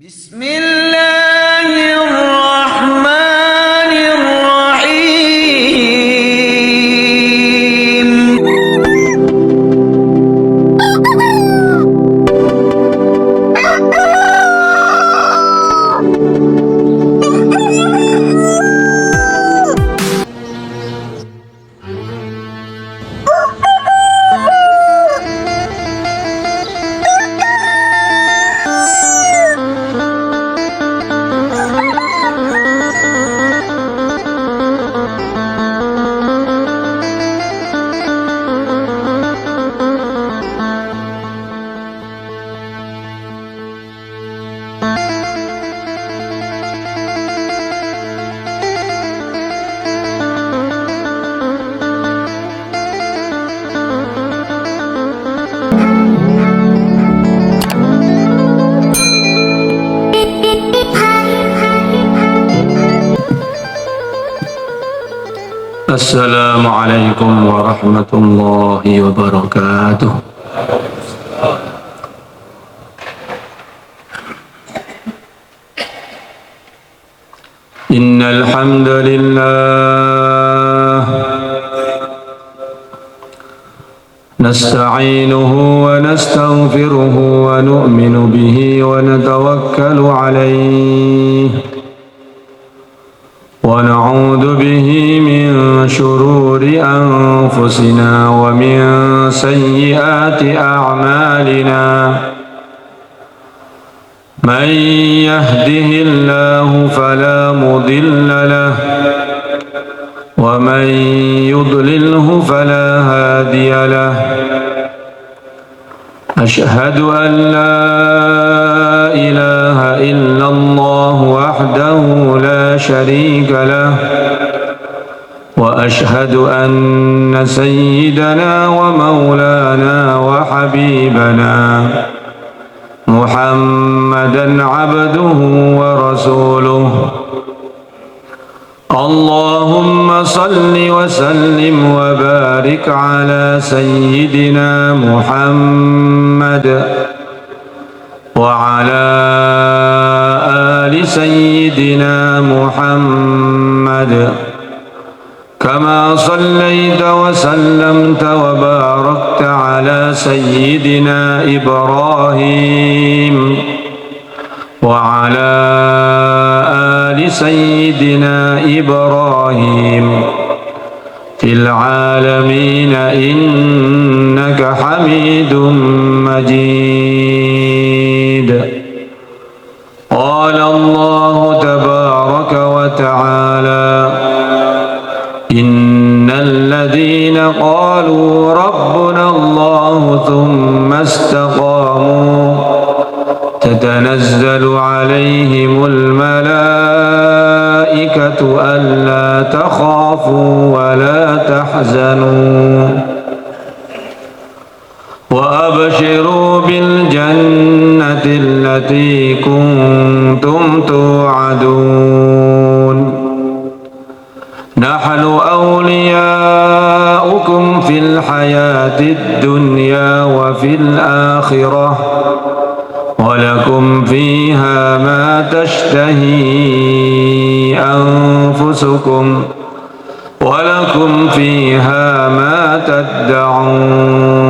بسم الله الرحمن الرحيم السلام عليكم ورحمة الله وبركاته. إن الحمد لله نستعينه ونستغفره ونؤمن به ونتوكل عليه ونعوذ به من شرور أنفسنا ومن سيئات أعمالنا من يهده الله فلا مضل له ومن يضلله فلا هادي له أشهد أن لا إله إلا الله وحده لا شريك له وأشهد أن سيدنا ومولانا وحبيبنا محمدا عبده ورسوله. اللهم صل وسلم وبارك على سيدنا محمد وعلى آل سيدنا محمد كما صليت وسلمت وباركت على سيدنا إبراهيم وعلى آل سيدنا إبراهيم في العالمين إنك حميد مجيد. قال الله تبارك وتعالى إن الذين قالوا ربنا الله ثم استقاموا تتنزل عليهم الملائكة ألا تخافوا ولا تحزنوا وأبشروا بالجنة التي كنتم توعدون. نحن أولياؤكم في الحياة الدنيا وفي الآخرة ولكم فيها ما تشتهي أنفسكم ولكم فيها ما تدعون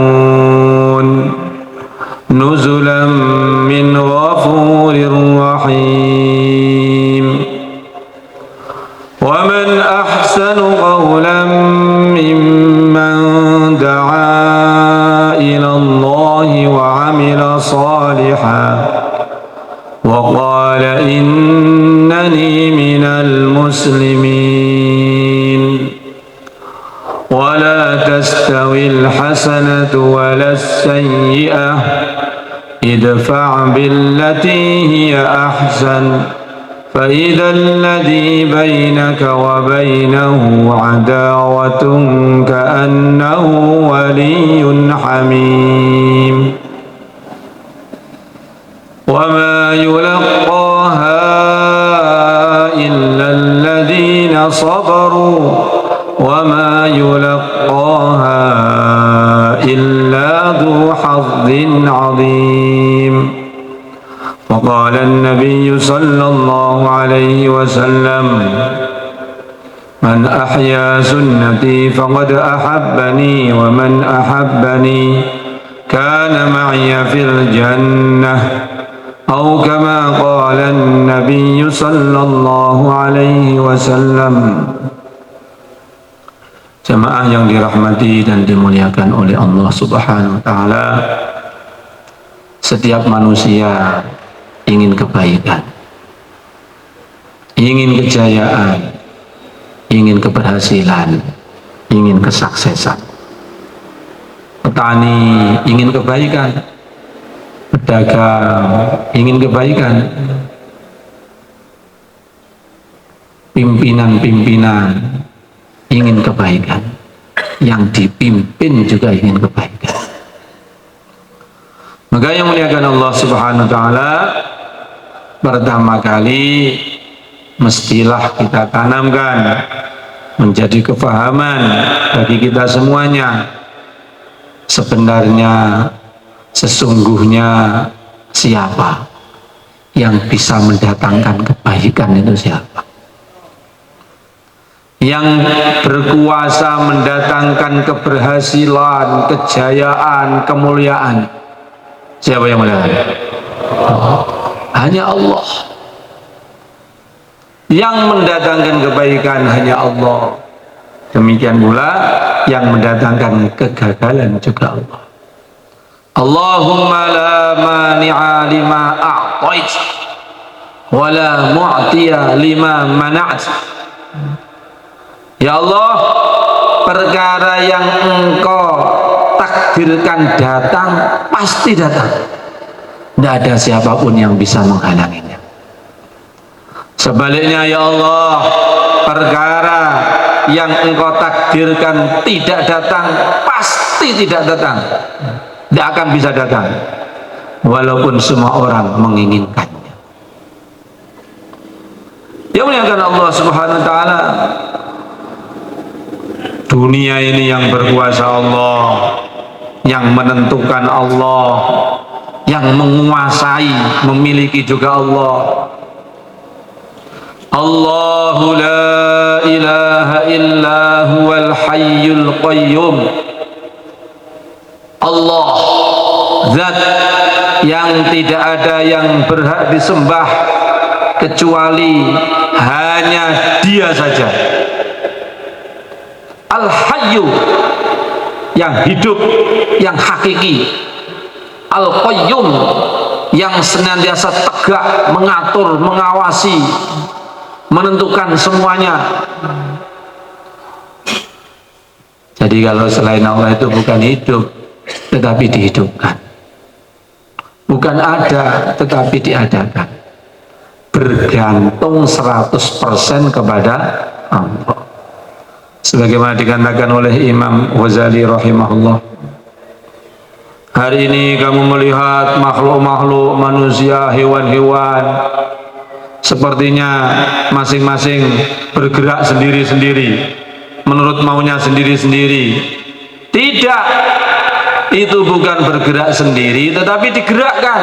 نزلا من غفور رحيم. ومن أحسن قولا ممن دعا إلى الله وعمل صالحا وقال إنني من المسلمين. ولا تستوي الحسنة ولا السيئة ادفع بالتي هي أحسن فإذا الذي بينك وبينه عداوة كأنه ولي حميم. وما يلقاها إلا الذين صبروا وما يلقاها إلا ذو حظ عظيم. وقال النبي صلى الله عليه وسلم من أحيا سنتي فقد أحبني ومن أحبني كان معي في الجنة أو كما قال النبي صلى الله عليه وسلم. Jamaah yang dirahmati dan dimuliakan oleh Allah Subhanahu wa taala, setiap manusia ingin kebaikan, ingin kejayaan, ingin keberhasilan, ingin kesuksesan. Petani ingin kebaikan, pedagang ingin kebaikan, pimpinan-pimpinan ingin kebaikan, yang dipimpin juga ingin kebaikan. Maka yang muliakan Allah Subhanahu wa taala, pertama kali mestilah kita tanamkan menjadi kefahaman bagi kita semuanya, sebenarnya sesungguhnya siapa yang bisa mendatangkan kebaikan, itu siapa yang berkuasa mendatangkan keberhasilan, kejayaan, kemuliaan. Siapa yang mendatangkan? Hanya Allah. Yang mendatangkan kebaikan hanya Allah. Demikian pula yang mendatangkan kegagalan juga Allah. Allahumma la mani'a lima a'tait wa la mu'tiya lima mana'at. Ya Allah, perkara yang Engkau takdirkan datang pasti datang. Tidak ada siapapun yang bisa menghalanginya. Sebaliknya ya Allah, perkara yang Engkau takdirkan tidak datang pasti tidak datang. Tidak akan bisa datang walaupun semua orang menginginkannya. Ya muliakan Allah Subhanahu wa taala, dunia ini yang berkuasa Allah, yang menentukan Allah, yang menguasai, memiliki juga Allah. Allahu la ilaha illa huwal hayyul qayyum. Allah, zat yang tidak ada yang berhak disembah kecuali hanya Dia saja. Al-Hayyu, yang hidup, yang hakiki. Al-Qayyum, yang senantiasa tegak, mengatur, mengawasi, menentukan semuanya. Jadi kalau selain Allah itu bukan hidup, tetapi dihidupkan. Bukan ada, tetapi diadakan. Bergantung 100% kepada Allah. Sebagaimana dikatakan oleh Imam Ghazali rahimahullah, hari ini kamu melihat makhluk-makhluk manusia, hewan-hewan, sepertinya masing-masing bergerak sendiri-sendiri, menurut maunya sendiri-sendiri. Tidak, itu bukan bergerak sendiri tetapi digerakkan.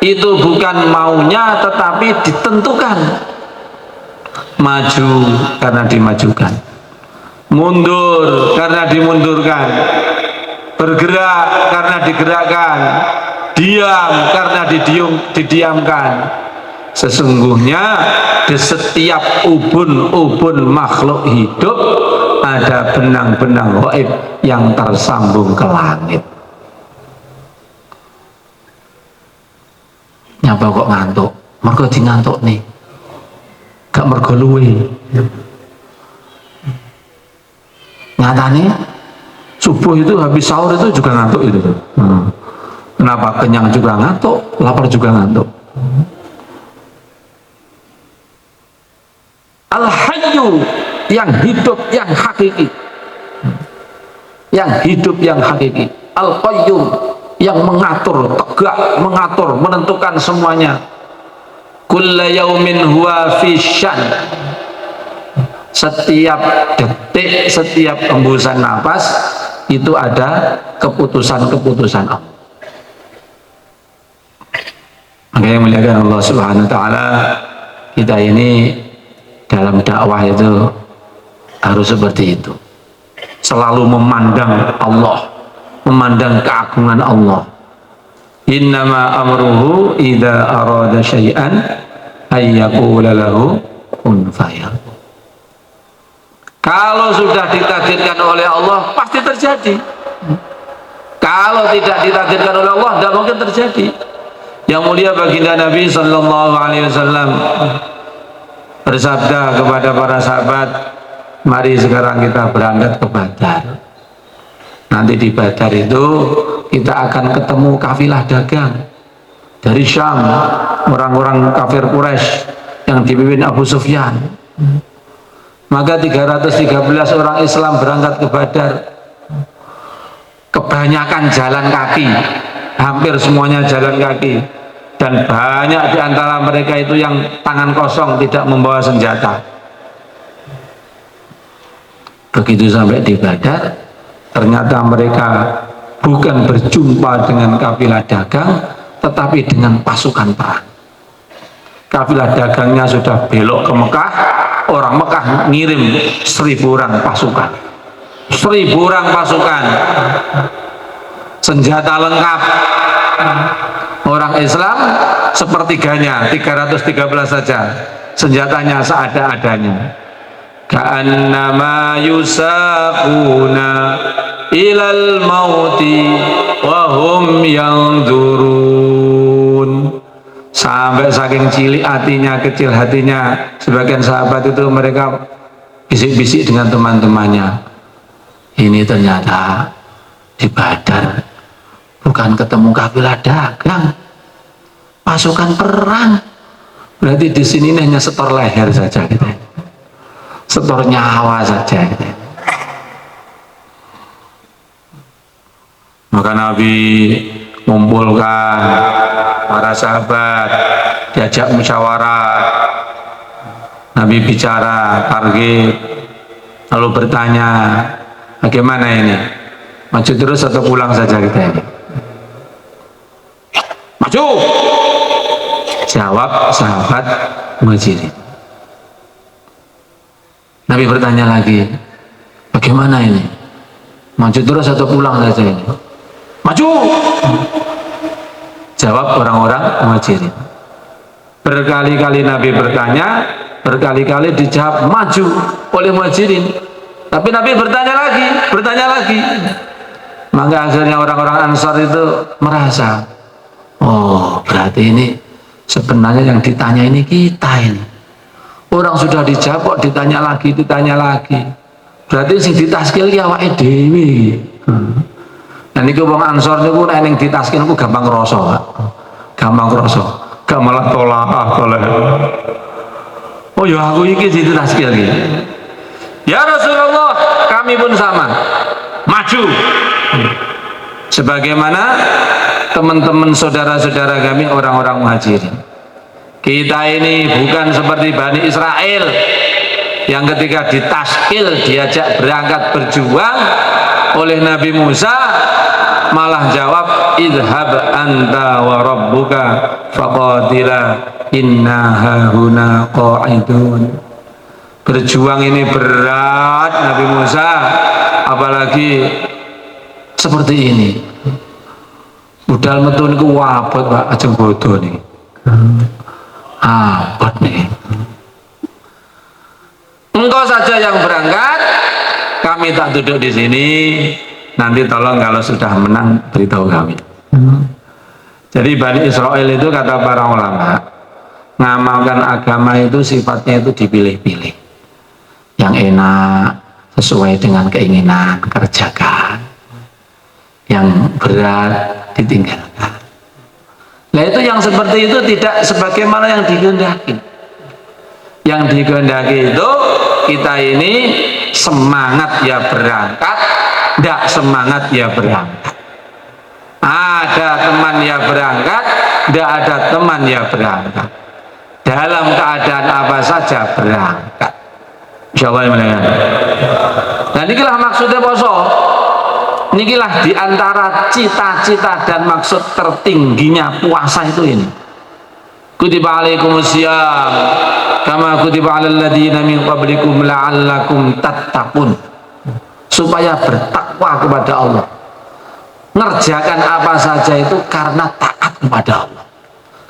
Itu bukan maunya tetapi ditentukan. Maju karena dimajukan, mundur karena dimundurkan, bergerak karena digerakkan, diam karena didiamkan. Sesungguhnya di setiap ubun-ubun makhluk hidup ada benang-benang gaib yang tersambung ke langit. Nyapa kok ngantuk? Mergo di ngantuk nih, gak mergo luwe. Nyatanya subuh itu habis sahur itu juga ngantuk itu. Kenapa? Kenyang juga ngantuk, lapar juga ngantuk. Al-Hayyu, yang hidup, yang hakiki. Yang hidup, yang hakiki. Al-Qayyum, yang mengatur, tegak, mengatur, menentukan semuanya. Kulla yaumin huwa fi syan. Setiap detik, setiap hembusan nafas itu ada keputusan-keputusan Allah. Maka yang muliakan Allah Subhanahu wa taala, kita ini dalam dakwah itu harus seperti itu. Selalu memandang Allah, memandang keagungan Allah. Innama amruhu idza arada syai'an ay yaqula lahu kun fayakun. Kalau sudah ditakdirkan oleh Allah pasti terjadi. Kalau tidak ditakdirkan oleh Allah tidak mungkin terjadi. Yang mulia baginda Nabi sallallahu alaihi wasallam bersabda kepada para sahabat, mari sekarang kita berangkat ke Badar. Nanti di Badar itu kita akan ketemu kafilah dagang dari Syam, orang-orang kafir Quraisy yang dipimpin Abu Sufyan. Maka 313 orang Islam berangkat ke Badar. Kebanyakan jalan kaki, hampir semuanya jalan kaki, dan banyak di antara mereka itu yang tangan kosong, tidak membawa senjata. Begitu sampai di Badar, ternyata mereka bukan berjumpa dengan kafilah dagang, tetapi dengan pasukan perang. Kafilah dagangnya sudah belok ke Mekah, orang Mekah ngirim 1000 orang pasukan, 1000 orang pasukan, senjata lengkap. Orang Islam sepertiganya, 313 saja, senjatanya seadanya. Ka'annama yusaquna ilal mauti wa hum yanzurun. Sampai saking cilik hatinya, kecil hatinya sebagian sahabat itu, mereka bisik-bisik dengan teman-temannya, ini ternyata di Badar bukan ketemu kafilah dagang, pasukan perang. Berarti di sini hanya setor leher saja gitu, setor nyawa saja gitu. Maka Nabi mengumpulkan para sahabat, diajak musyawarah, Nabi bicara target, lalu bertanya, bagaimana ini, maju terus atau pulang saja kita ini? Maju, jawab sahabat Muhajirin. Nabi bertanya lagi, bagaimana ini, maju terus atau pulang saja ini? Maju, jawab orang-orang Muhajirin. Berkali-kali Nabi bertanya, berkali-kali dijawab maju oleh Muhajirin, tapi Nabi bertanya lagi. Maka akhirnya orang-orang Ansar itu merasa, oh berarti ini sebenarnya yang ditanya ini kita ini. Orang sudah dijawab kok ditanya lagi. Berarti sing ditaskil ki awake dhewe. Nah niku wong Ansor niku nek ning ditaskil niku gampang ngrasa. Gak malah tolak oleh. Oh ya aku iki ditaskil iki. Ya Rasulullah, kami pun sama. Maju. Sebagaimana teman-teman saudara-saudara kami orang-orang Muhajirin. Kita ini bukan seperti Bani Israel yang ketika ditaskil diajak berangkat berjuang oleh Nabi Musa malah jawab idhab anta wa rabbuka faqatila inna hahuna qa'idun. Berjuang ini berat Nabi Musa, apalagi seperti ini. Budal metu niku wabot Pak, ajeng bodoh nih. Abot nih. Engkau saja yang berangkat, kami tak duduk di sini. Nanti tolong kalau sudah menang beritahu kami. Jadi Bani Israel itu kata para ulama, ngamalkan agama itu sifatnya itu dipilih-pilih. Yang enak sesuai dengan keinginan kerjakan, yang berat ditinggalkan. Nah itu yang seperti itu tidak sebagaimana yang dikehendaki. Yang dikehendaki itu kita ini semangat ya berangkat, tidak semangat ya berangkat. Ada teman ya berangkat, tidak ada teman ya berangkat. Dalam keadaan apa saja berangkat. Insyaallah ya. Dan inilah maksudnya poso. Inilah diantara cita-cita dan maksud tertingginya puasa itu ini. kutiba alaikumusiyam kama kutiba alal ladzina min qablikum la'allakum tattaqun, supaya bertakwa kepada Allah. Ngerjakan apa saja itu karena taat kepada Allah,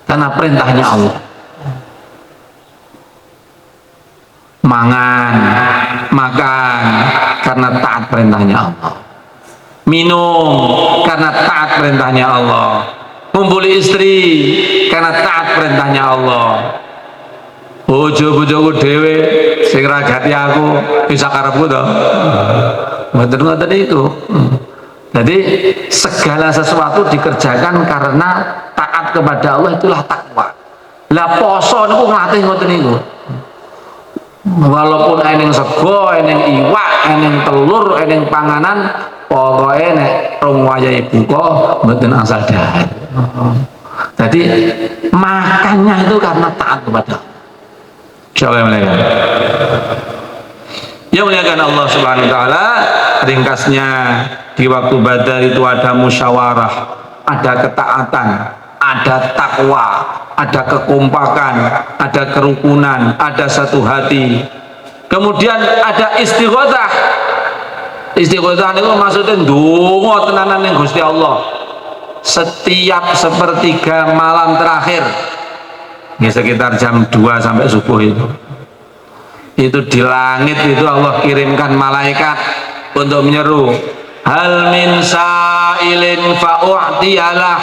karena perintahnya Allah. Mangan, makan karena taat perintahnya Allah. Minum karena taat perintahnya Allah. Ngumpuli istri karena taat perintahnya Allah. Bojo-bojoku dhewe sing ragati aku bisa karepku to. Mboten-mboten itu. Jadi segala sesuatu dikerjakan karena taat kepada Allah, itulah takwa. Lah poso niku nglatih ngoten niku. Walaupun eneng sego, eneng iwak, eneng telur, eneng panganan, pokoknya nek rong wayahe buka mboten asal dahar. Jadi makannya itu karena taat kepada Allah. Siapa yang muliakan? Yang muliakan Allah Subhanahu wa taala, ringkasnya di waktu Badar itu ada musyawarah, ada ketaatan, ada takwa, ada kekompakan, ada kerukunan, ada satu hati. Kemudian ada istighotsah. Istighotsah itu maksudnya ndonga tenanan ning Gusti Allah. Setiap sepertiga malam terakhir, ya sekitar jam 2 sampai subuh itu di langit itu Allah kirimkan malaikat untuk menyeru, hal min sa'ilin fa'u'tiyalah,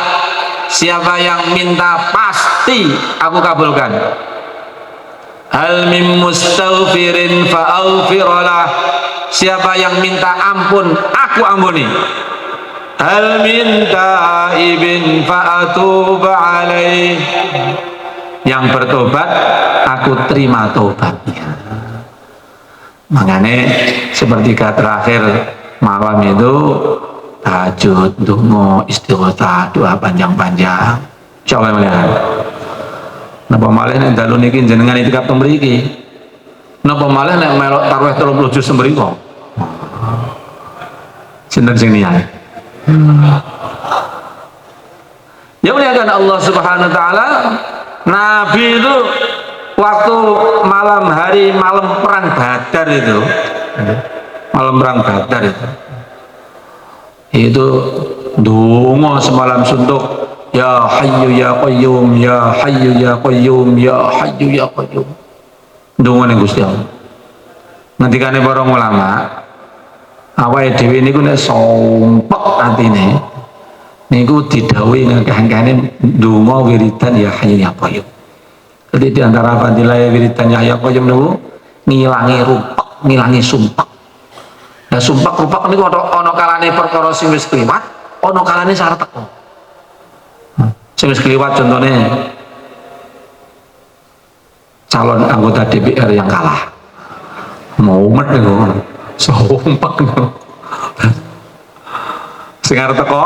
siapa yang minta pasti aku kabulkan. Hal min mustaghfirin fa'aghfiralah, siapa yang minta ampun aku ampuni. Hal min taibin fa'atuba alaih, yang bertobat aku terima tobatnya. Makanya sepertiga terakhir malam itu tahajud, donga, istighotsah, doa panjang-panjang. Insyaallah melihat. Napa malih nek dalu niki jenengan itikaf teng mriki. Napa malih nek melok tarawih 30 juz mriko. Sinten sing niat? Ya muliakan Allah Subhanahu wa taala, Nabi itu waktu malam hari, malam perang Badar itu, malam perang Badar itu donga semalam suntuk, ya hayyu ya qayyum, ya hayyu ya qayyum, ya hayyu ya qayyum. Donga ning Gusti Allah. Ngendikane para ulama, awake dhewe niku nek sompek atine niku didhawuhi ngangkane donga wiridan ya hayyu ya qayyum. Jadi di antara fadilah wiridan ya hayyu ya qayyum niku ngilangi rumpek, ngilangi sumpek. Nah sumpek-rumpek niku ana kalane perkara sing wis kliwat, ana kalane sarep teko. Sing wis kliwat contone calon anggota DPR yang kalah. Mumet niku. Sumpek niku. Sing arep teko,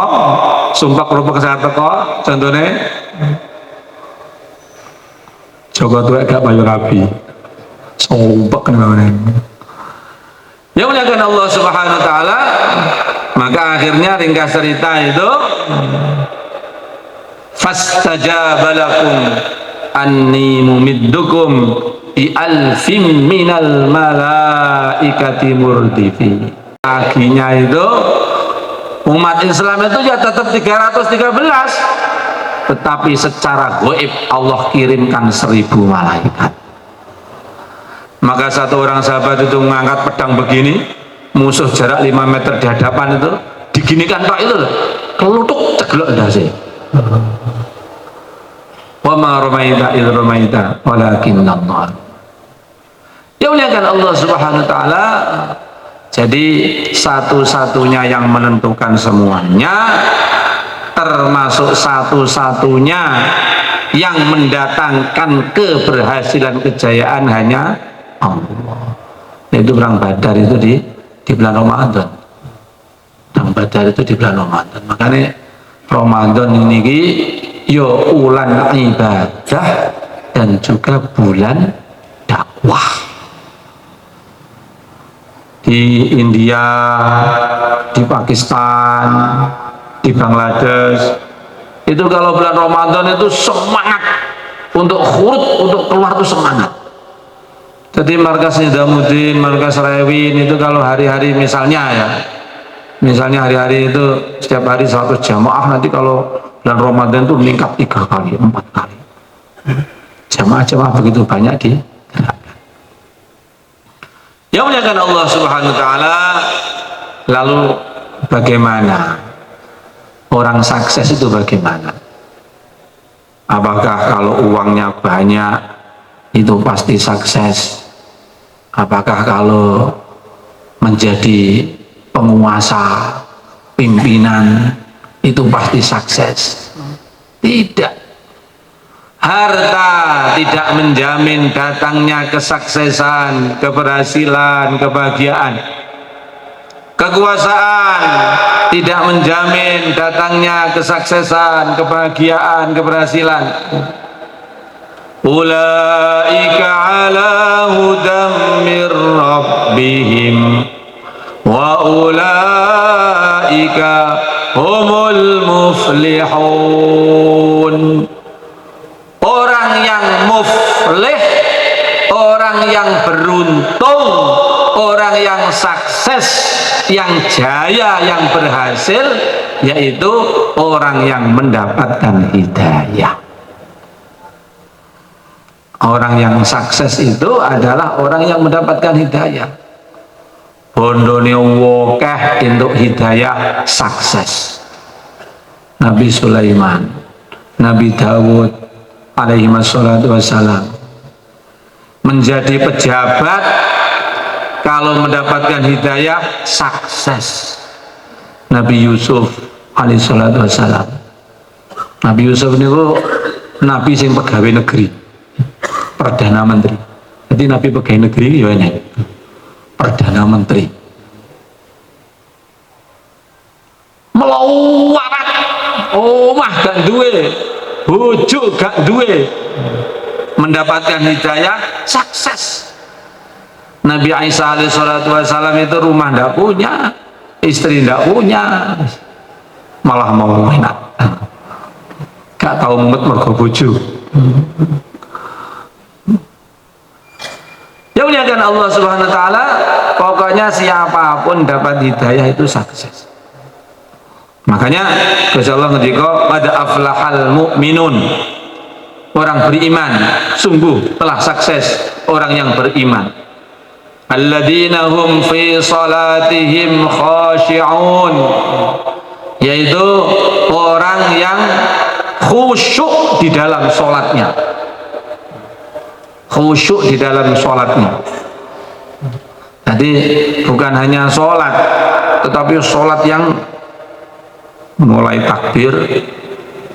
sumpek-rumpek sing arep teko, contone Joko tuwek gak payu rabi. Sumpek niku. Ya muliakan Allah Subhanahu wa taala, maka akhirnya ringkas cerita itu fastajaba lakum anni mumiddukum bi alfim minal malaikati murdifi. Akhirnya itu umat Islam itu ya tetap 313, tetapi secara gaib Allah kirimkan 1000 malaikat. Maka satu orang sahabat itu mengangkat pedang begini, musuh jarak 5 meter di hadapan itu diginikan pak itu kelutuk ceglok dasi. Wa ma ramaita idh ramaita walakinnallah. Ya muliakan Allah Subhanahu wa taala. Jadi satu-satunya yang menentukan semuanya, termasuk satu-satunya yang mendatangkan keberhasilan kejayaan hanya Allah. Itu perang Badar itu di bulan Ramadan. Perang Badar itu di bulan Ramadan. Makanya Ramadan ini yo ulan ibadah dan juga bulan dakwah. Di India, di Pakistan, di Bangladesh itu kalau bulan Ramadan itu semangat untuk khurut, untuk keluar tuh semangat. Jadi markas Nizamuddin, markas Rewin itu kalau hari-hari misalnya hari-hari itu setiap hari 100 jamaah, nanti kalau bulan Ramadan itu meningkat 3 kali, 4 kali. Jamaah-jamaah begitu banyak di yang muliakan Allah Subhanahu wa taala. Lalu bagaimana orang sukses itu bagaimana? Apakah kalau uangnya banyak itu pasti sukses? Apakah kalau menjadi penguasa, pimpinan itu pasti sukses? Tidak. Harta tidak menjamin datangnya kesuksesan, keberhasilan, kebahagiaan. Kekuasaan tidak menjamin datangnya kesuksesan, kebahagiaan, keberhasilan. Ulaika ala hudam mir rabbihim wa ulaika humul muflihun. Orang yang muflih, orang yang beruntung, orang yang sukses, yang jaya, yang berhasil, yaitu orang yang mendapatkan hidayah. Orang yang sukses itu adalah orang yang mendapatkan hidayah. Bondone wokeh untuk hidayah sukses. Nabi Sulaiman, Nabi Dawud alaihi wassalatu wassalam menjadi pejabat, kalau mendapatkan hidayah sukses. Nabi Yusuf alaihi salatu wassalam, Nabi Yusuf ini nabi sing pegawai negeri, perdana menteri. Jadi nabi pegawai negeri ya ini perdana menteri, melawarat omah gak duwe, bojo gak duwe, mendapatkan hidayah sukses. Nabi Isa alaihissalatu wassalam itu rumah ndak punya, istri ndak punya, malah mau enak, gak tahu mumet mergo bojo. Ya muliakan Allah Subhanahu wa taala, pokoknya siapapun dapat hidayah itu sukses. Makanya Gusti Allah ngendika pada aflahal mu'minun, orang beriman sungguh telah sukses orang yang beriman. Alladzina hum fi salatihim khashi'un, yaitu orang yang khusyuk di dalam sholatnya, khusyuk di dalam sholatnya. Jadi bukan hanya sholat, tetapi sholat yang mulai takbir,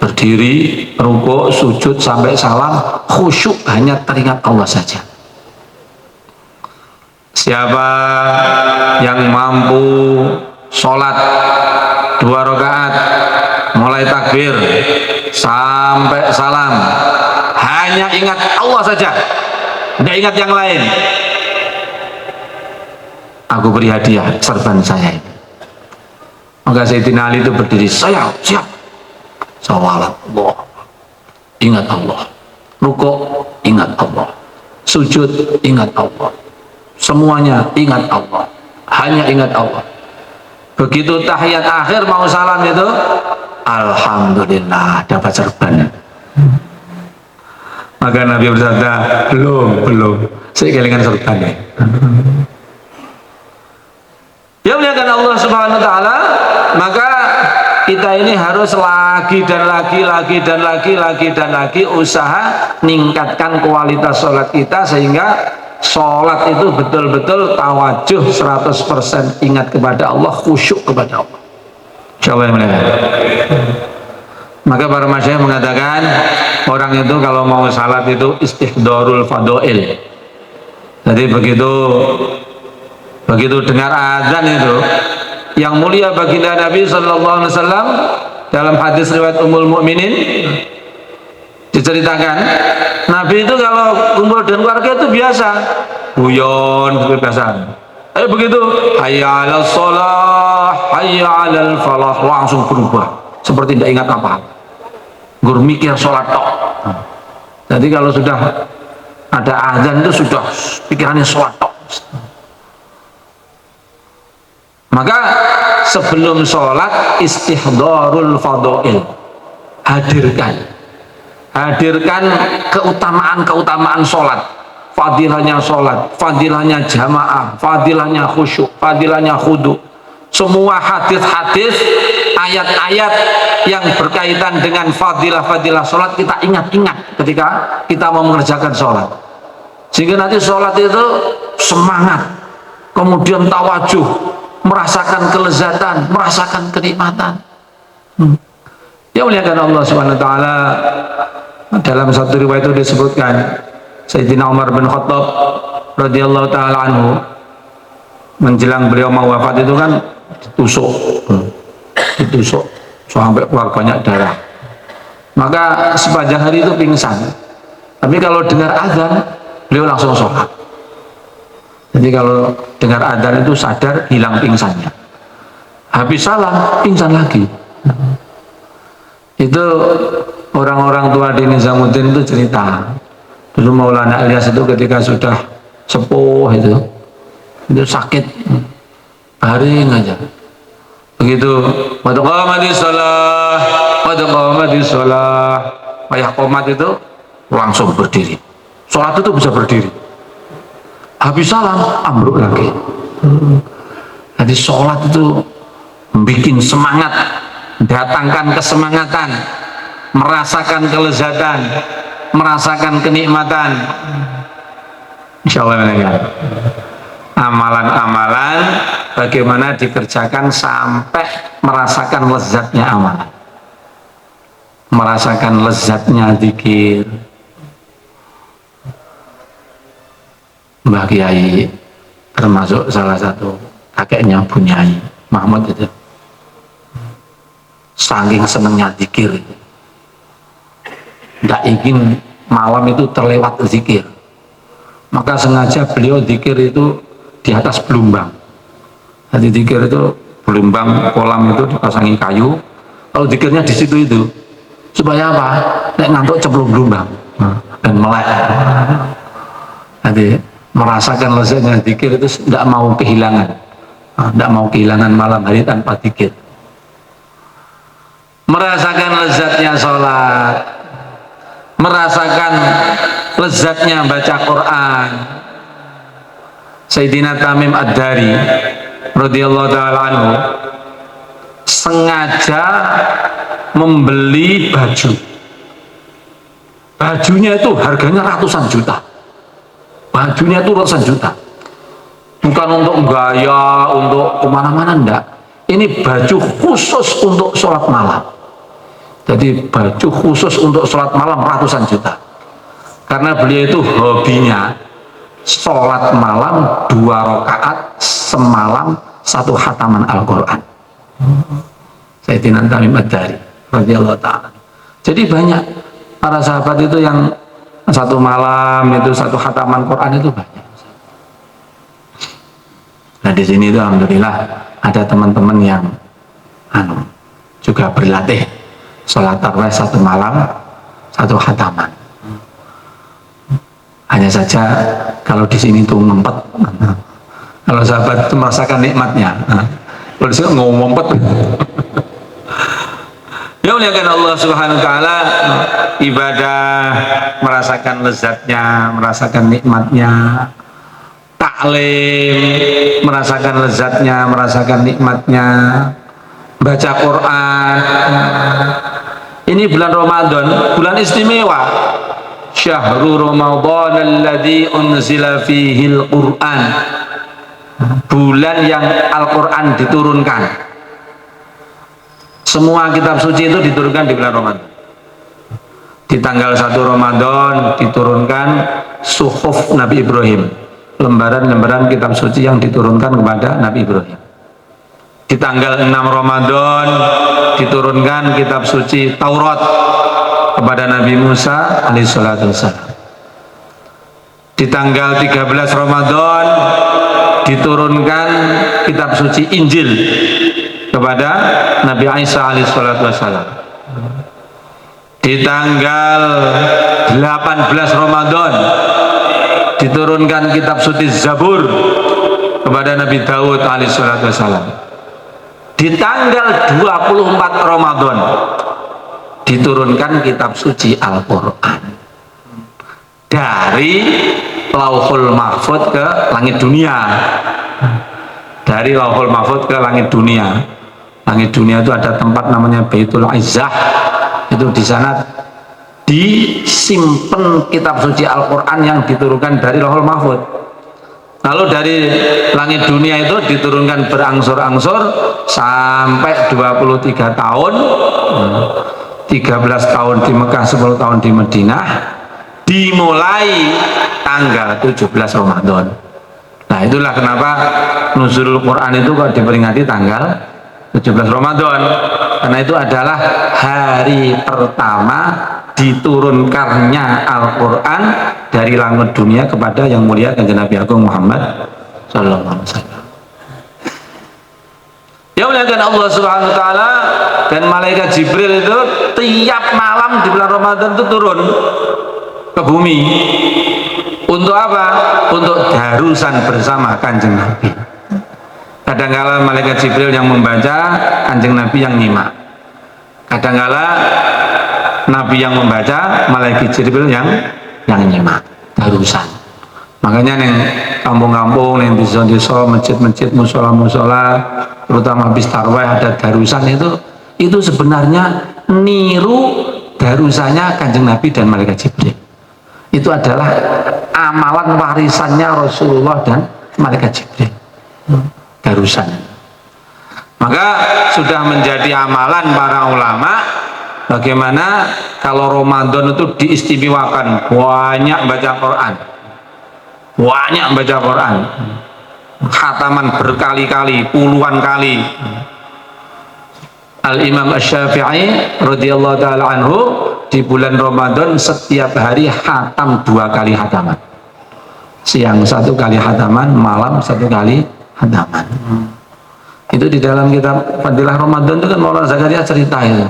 berdiri, rukuk, sujud sampai salam, khusyuk hanya teringat Allah saja. Siapa yang mampu sholat 2 rakaat mulai takbir sampai salam hanya ingat Allah saja, tidak ingat yang lain, aku beri hadiah serban saya ini. Maka Sayyidina Ali itu berdiri, saya siap sholat Allah, ingat Allah, rukuk ingat Allah, sujud ingat Allah, semuanya ingat Allah, hanya ingat Allah. Begitu tahiyat akhir mau salam itu, alhamdulillah dapat serban. Maka Nabi bersabda, belum saya kelingan serban. Ya muliakan Allah Subhanahu wa taala, maka kita ini harus lagi dan lagi usaha meningkatkan kualitas sholat kita, sehingga sholat itu betul-betul tawajuh 100% ingat kepada Allah, khusyuk kepada Allah. Insyaallah. Maka para masyayikh mengatakan orang itu kalau mau salat itu istihdorul fadail. Jadi begitu dengar azan itu yang mulia baginda Nabi sallallahu alaihi wasallam, dalam hadis riwayat Ummul Mukminin diceritakan Nabi itu kalau kumpul dengan keluarga itu biasa guyon kebebasan. Begitu hayya 'alas shalah, hayya 'alal falah, langsung berubah seperti tidak ingat apa, gur mikir sholat tok. Jadi kalau sudah ada azan itu sudah pikirannya sholat. Maka sebelum sholat istihdharul fadhail, hadirkan keutamaan sholat, fadilahnya sholat, fadilahnya jamaah, fadilahnya khusyuk, fadilahnya khudu. Semua hadis-hadis, ayat-ayat yang berkaitan dengan fadilah-fadilah sholat kita ingat-ingat ketika kita mau mengerjakan sholat, sehingga nanti sholat itu semangat, kemudian tawajuh, merasakan kelezatan, merasakan kenikmatan. Ya muliakan Allah Subhanahu wa taala, dalam satu riwayat itu disebutkan Sayyidina Umar bin Khattab radhiyallahu taala anhu menjelang beliau mau wafat itu kan ditusuk sampai keluar banyak darah, maka sepanjang hari itu pingsan. Tapi kalau dengar azan beliau langsung sholat. Jadi kalau dengar adzan itu sadar, hilang pingsannya. Habis salam, pingsan lagi. Itu orang-orang tua di Nizamuddin itu cerita. Dulu Maulana Ilyas itu ketika sudah sepuh itu sakit, baring aja. Begitu, pada qamatis shalah, payah qomat itu langsung berdiri. Sholat itu bisa berdiri. Habis salam ambruk lagi. Jadi sholat itu bikin semangat, datangkan kesemangatan, merasakan kelezatan, merasakan kenikmatan. Insya Allah ya. Amalan-amalan bagaimana dikerjakan sampai merasakan lezatnya amalan, merasakan lezatnya zikir. Mbah Kiai termasuk salah satu kakeknya Bu Nyai Mahmud itu, saking senengnya zikir, tidak ingin malam itu terlewat zikir, maka sengaja beliau zikir itu di atas belumbang. Jadi zikir itu belumbang kolam itu dipasangi kayu, kalau zikirnya di situ itu supaya apa? Nek ngantuk cemplung belumbang dan melek. Jadi merasakan lezatnya zikir itu tidak mau kehilangan, tidak mau kehilangan malam hari tanpa zikir. Merasakan lezatnya sholat, merasakan lezatnya baca Quran. Sayyidina Tamim Ad-Dari radhiyallahu ta'ala anhu sengaja membeli baju, bajunya itu harganya ratusan juta. Bajunya itu ratusan juta, bukan untuk gaya, untuk kemana-mana, enggak. Ini baju khusus untuk sholat malam. Jadi baju khusus untuk sholat malam ratusan juta, karena beliau itu hobinya sholat malam 2 rakaat semalam 1 khataman Al-Quran. Sayyidina Tamim Ad-Dari radhiyallahu ta'ala. Jadi banyak para sahabat itu yang 1 malam itu 1 khataman Quran itu banyak. Nah di sini itu alhamdulillah ada teman-teman yang juga berlatih sholat tarawih 1 malam 1 khataman. Hanya saja kalau di sini tuh ngumpet. Kalau sahabat itu merasakan nikmatnya. Kalau di sini ngumpet. Ya muliakan Allah Subhanahu wa taala, ibadah merasakan lezatnya, merasakan nikmatnya, taklim merasakan lezatnya, merasakan nikmatnya, baca Quran. Ini bulan Ramadan, bulan istimewa. Syahrul Ramadan alladzi unzila fihil Quran. Bulan yang Al-Quran diturunkan. Semua kitab suci itu diturunkan di bulan Ramadan. Di tanggal 1 Ramadan diturunkan suhuf Nabi Ibrahim, lembaran-lembaran kitab suci yang diturunkan kepada Nabi Ibrahim. Di tanggal 6 Ramadan diturunkan kitab suci Taurat kepada Nabi Musa alaihissalatu wassalam. Di tanggal 13 Ramadan diturunkan kitab suci Injil kepada Nabi Isa alaihissalatu wassalam. Di di tanggal 18 Ramadan diturunkan kitab suci Zabur kepada Nabi Daud alaihissalam. Di tanggal 24 Ramadan diturunkan kitab suci Al-Quran dari Lauhul Mahfud ke langit dunia. Dari Lauhul Mahfud ke langit dunia. Langit dunia itu ada tempat namanya Baitul Izzah. Itu di sana disimpan kitab suci Al-Quran yang diturunkan dari Lauhul Mahfud. Lalu dari langit dunia itu diturunkan berangsur-angsur sampai 23 tahun, 13 tahun di Mekah, 10 tahun di Madinah, dimulai tanggal 17 Ramadan. Nah, itulah kenapa nuzulul Quran itu kok diperingati tanggal 17 Ramadan, karena itu adalah hari pertama diturunkannya Al-Quran dari langit dunia kepada yang mulia Kanjeng Nabi Agung Muhammad sallallahu alaihi wasallam. Ya muliakan Allah Subhanahu wa taala, dan malaikat Jibril itu tiap malam di bulan Ramadan itu turun ke bumi. Untuk apa? Untuk darusan bersama Kanjeng Nabi. Kadangkala malaikat Jibril yang membaca, Kanjeng Nabi yang nyimak. Kadangkala Nabi yang membaca, malaikat Jibril yang nyimak, darusan. Makanya neng kampung-kampung, neng desa-desa, masjid-masjid, musola-musola, terutama habis tarawih ada darusan, itu sebenarnya niru darusannya Kanjeng Nabi dan malaikat Jibril. Itu adalah amalan warisannya Rasulullah dan malaikat Jibril. Darusan. Maka sudah menjadi amalan para ulama bagaimana kalau Ramadan itu diistimewakan, banyak baca Quran, banyak baca Quran, khataman berkali-kali, puluhan kali. Al-Imam Asy-Syafi'i radhiyallahu ta'ala anhu di bulan Ramadan setiap hari khatam 2 kali khataman, siang 1 kali khataman, malam 1 kali khataman. Itu di dalam kitab Fadilah Ramadan itu kan Maulana Zakaria cerita itu,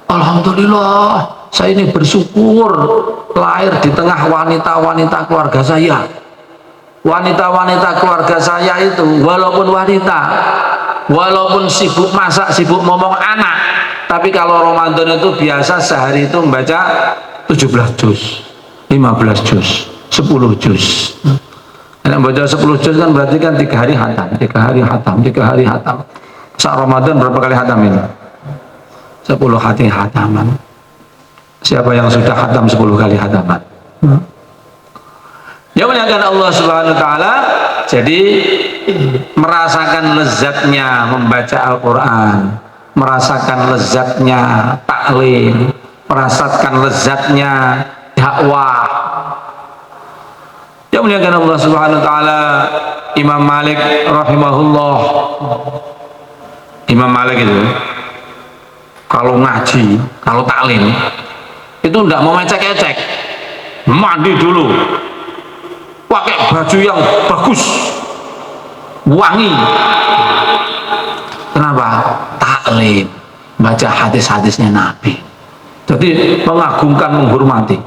alhamdulillah saya ini bersyukur lahir di tengah wanita-wanita keluarga saya. Wanita-wanita keluarga saya itu walaupun wanita, walaupun sibuk masak, sibuk ngomong anak, tapi kalau Ramadan itu biasa sehari itu membaca 17 juz, 15 juz, 10 juz. Yang baca 10 juz kan berarti kan 3 hari hatam, 3 hari hatam, 3 hari hatam. Saat Ramadan berapa kali hatam ini? 10 hari hataman. Siapa yang sudah hatam 10 kali hataman? Ya muliakan Allah Subhanahu wa taala. Jadi merasakan lezatnya membaca Al-Quran, merasakan lezatnya taklim, merasakan lezatnya dakwah. Ya muliakan Allah Subhanahu wa taala. Imam Malik rahimahullah, Imam Malik itu kalau ngaji, kalau taklim itu tidak mau ecek-ecek, mandi dulu, pakai baju yang bagus, wangi. Kenapa? Taklim, baca hadis-hadisnya Nabi. Jadi mengagungkan, menghormati.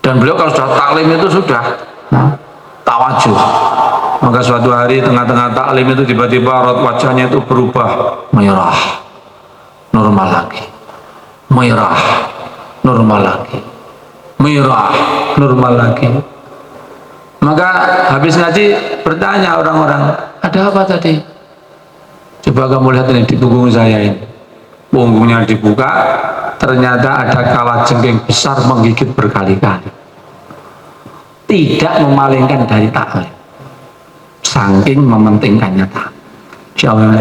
Dan beliau kalau sudah taklim itu sudah tawajuh. Maka suatu hari tengah-tengah taklim itu tiba-tiba raut wajahnya itu berubah merah, normal lagi, merah, normal lagi, merah, normal lagi. Maka habis ngaji bertanya orang-orang, ada apa tadi? Coba kamu lihat ini di punggung saya ini. Punggungnya dibuka, ternyata ada kalajengking besar menggigit berkali-kali. Tidak memalingkan dari taklim, saking mementingkannya taklim. Insyaallah.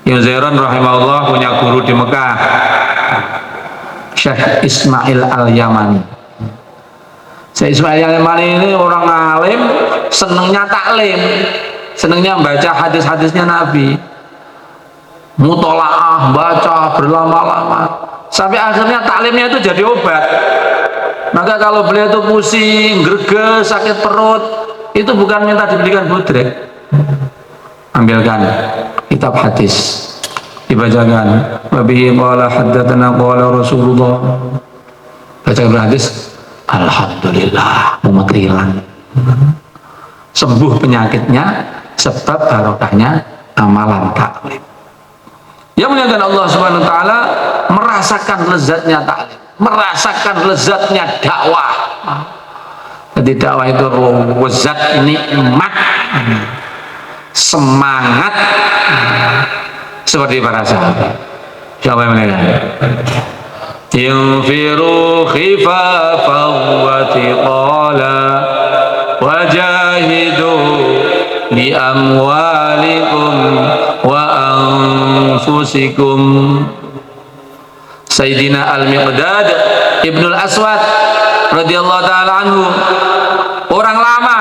Ibnu Zairan rahimahullah punya guru di Mekah, Syekh Ismail Al-Yamani. Syekh Ismail Al-Yamani ini orang alim, senengnya taklim, senengnya membaca hadis-hadisnya Nabi, mutolaah, baca berlama-lama, sampai akhirnya taklimnya itu jadi obat. Maka kalau beliau itu pusing, greges, sakit perut, itu bukan minta dibelikan budrek, ambilkan kitab hadis dibacakan. Wa bihi qala haddatsana qala Rasulullah. Baca hadis, alhamdulillah, mumet hilang. Sembuh penyakitnya sebab barokahnya amalan taklim. Yang muliakan Allah Subhanahu wa taala, merasakan lezatnya taklim, merasakan lezatnya dakwah. Jadi dakwah itu lezat, nikmat, semangat, seperti para sahabat. Siapa yang muliakan? Infiru khifafan wa thiqala wajahidu bi amwalikum wa anfusikum. Sayyidina Al-Miqdad Ibnul Aswad radhiyallahu taala anhu, orang lama,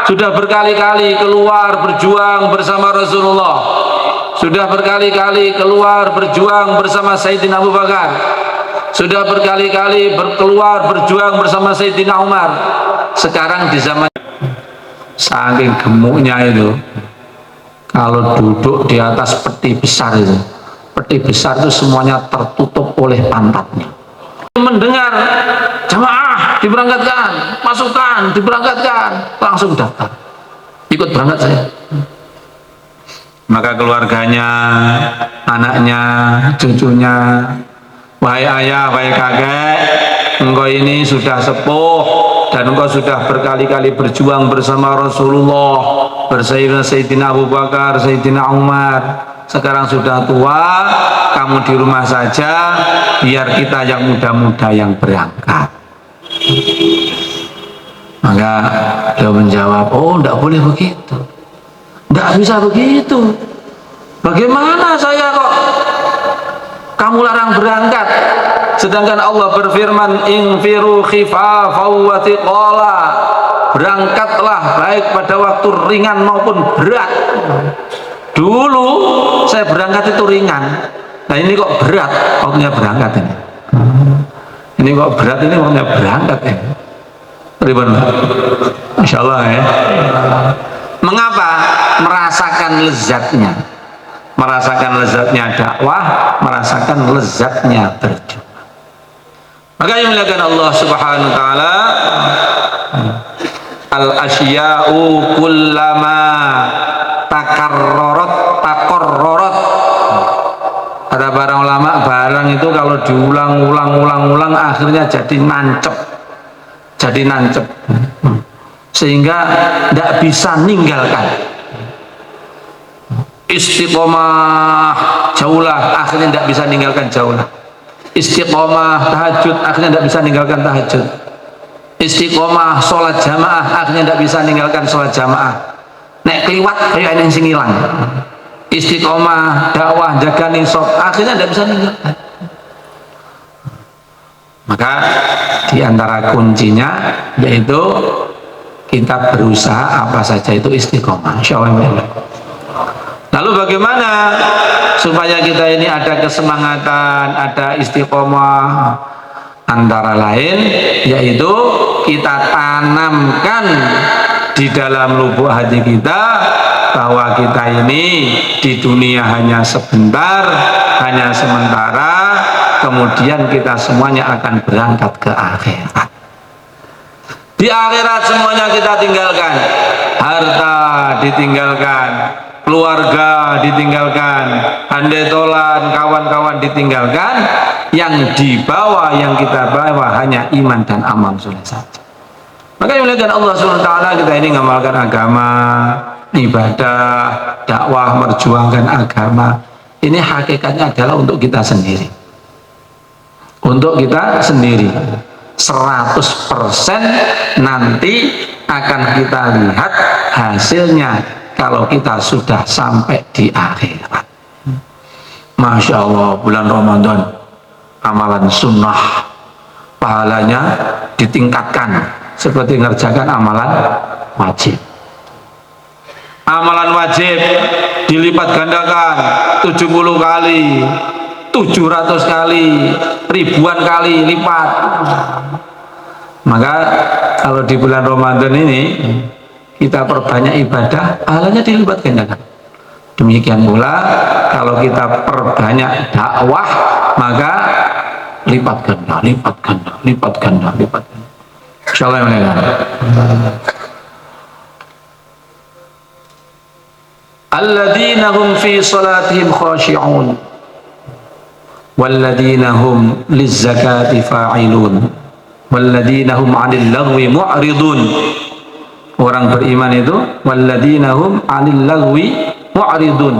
sudah berkali-kali keluar berjuang bersama Rasulullah, sudah berkali-kali keluar berjuang bersama Sayyidina Abu Bakar, sudah berkali-kali keluar berjuang bersama Sayyidina Umar. Sekarang di zaman saking gemuknya itu, kalau duduk di atas peti besar itu, peti besar itu semuanya tertutup oleh pantatnya. Mendengar jamaah diberangkatkan, pasukan diberangkatkan, langsung daftar, ikut berangkat saya. Maka keluarganya, anaknya, cucunya, wahai ayah, wahai kakek, engkau ini sudah sepuh dan engkau sudah berkali-kali berjuang bersama Rasulullah, bersama Sayyidina Abu Bakar, Sayyidina Umar. Sekarang sudah tua, kamu di rumah saja, biar kita yang muda-muda yang berangkat. Maka dia menjawab, oh tidak boleh begitu, tidak bisa begitu. Bagaimana saya kok kamu larang berangkat, sedangkan Allah berfirman, infiru khifafan wa thiqala, berangkatlah baik pada waktu ringan maupun berat. Dulu saya berangkat itu ringan, nah ini kok berat waktunya berangkat ini. Ini kok berat, ini waktunya berangkat ini. Ribet, Masya Allah ya. Mengapa? Merasakan lezatnya, merasakan lezatnya dakwah, merasakan lezatnya berjuang. Maka yang dimuliakan Allah Subhanahu wa taala, al asya'u kullama takarrorot. Kata para ulama, barang itu kalau diulang-ulang akhirnya jadi nancep, sehingga tidak bisa ninggalkan. Istiqomah jauhlah, akhirnya tidak bisa ninggalkan jauhlah. Istiqomah tahajud, akhirnya tidak bisa ninggalkan tahajud. Istiqomah sholat jamaah, akhirnya tidak bisa ninggalkan sholat jamaah. Nek kliwat kayak yang sing hilang. Istiqomah dakwah jaga nisab, akhirnya tidak bisa ninggalkan. Maka diantara kuncinya yaitu kita berusaha apa saja itu istiqomah, insyaallah. Lalu bagaimana supaya kita ini ada kesemangatan, ada istiqomah? Antara lain yaitu kita tanamkan di dalam lubuk hati kita bahwa kita ini di dunia hanya sebentar, hanya sementara, kemudian kita semuanya akan berangkat ke akhirat. Di akhirat semuanya kita tinggalkan, harta ditinggalkan, keluarga ditinggalkan, handai tolan, kawan-kawan ditinggalkan, yang dibawa, yang kita bawa hanya iman dan amal soleh saja. Maka yang dimuliakan Allah SWT, kita ini ngamalkan agama, ibadah, dakwah, merjuangkan agama, ini hakikatnya adalah untuk kita sendiri, untuk kita sendiri. 100% nanti akan kita lihat hasilnya kalau kita sudah sampai di akhirat. Masya Allah, bulan Ramadan amalan sunnah pahalanya ditingkatkan seperti ngerjakan amalan wajib. Amalan wajib dilipat gandakan 70 kali, 700 kali, ribuan kali lipat. Maka kalau di bulan Ramadan ini kita perbanyak ibadah, pahalanya dilipat gandakan. Demikian pula kalau kita perbanyak dakwah, maka lipat ganda, lipat ganda, lipat ganda, lipat ganda. Insyaallah ya. Alladzina hum fi salatihim khashi'un walladzina hum lizzakati fa'ilun walladzina hum 'anil lagwi mu'ridun. Orang beriman itu walladzina hum 'anil lagwi mu'ridun,